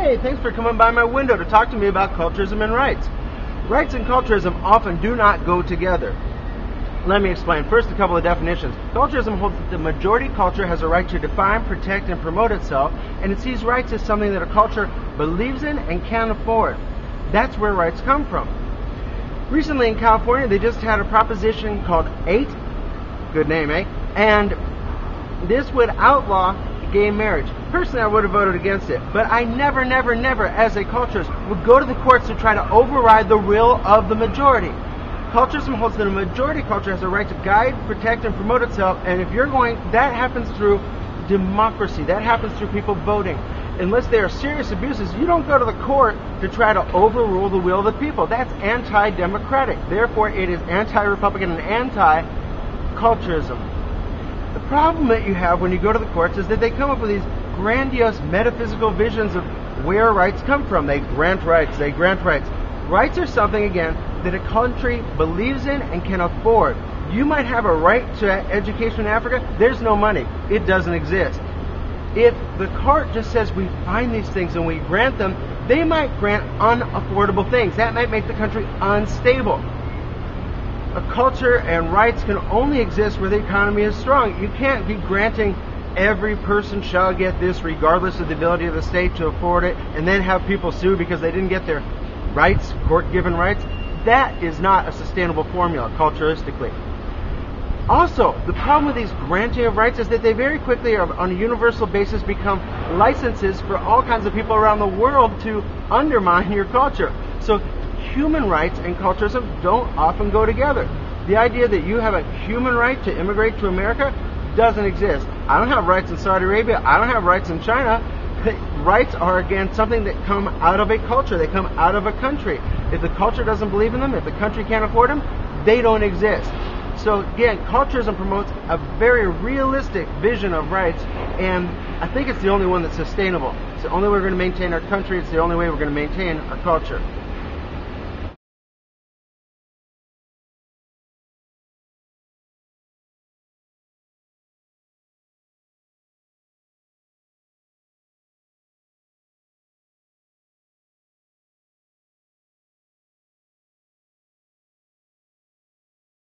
Hey, thanks for coming by my window to talk to me about culturism and rights. Rights and culturism often do not go together. Let me explain. First, a couple of definitions. Culturism holds that the majority culture has a right to define, protect, and promote itself, and it sees rights as something that a culture believes in and can afford. That's where rights come from. Recently in California, they just had a proposition called 8. Good name, eh? And this would outlaw gay marriage. Personally, I would have voted against it, but I never, as a culturist, would go to the courts to try to override the will of the majority. Culturism holds that a majority culture has a right to guide, protect, and promote itself, and if you're going, that happens through democracy. That happens through people voting. Unless they are serious abuses, you don't go to the court to try to overrule the will of the people. That's anti-democratic. Therefore, it is anti-republican and anti-culturism. The problem that you have when you go to the courts is that they come up with these grandiose metaphysical visions of where rights come from. They grant rights. Rights are something, again, that a country believes in and can afford. You might have a right to education in Africa. There's no money. It doesn't exist. If the court just says we find these things and we grant them, they might grant unaffordable things. That might make the country unstable. A culture and rights can only exist where the economy is strong. You can't be granting every person shall get this regardless of the ability of the state to afford it and then have people sue because they didn't get their rights, court-given rights. That is not a sustainable formula culturalistically. Also, the problem with these granting of rights is that they very quickly, on a universal basis, become licenses for all kinds of people around the world to undermine your culture. So human rights and culturism don't often go together. The idea that you have a human right to immigrate to America doesn't exist. I don't have rights in Saudi Arabia. I don't have rights in China. Rights are, again, something that come out of a culture. They come out of a country. If the culture doesn't believe in them, if the country can't afford them, they don't exist. So again, culturism promotes a very realistic vision of rights, and I think it's the only one that's sustainable. It's the only way we're going to maintain our country. It's the only way we're going to maintain our culture.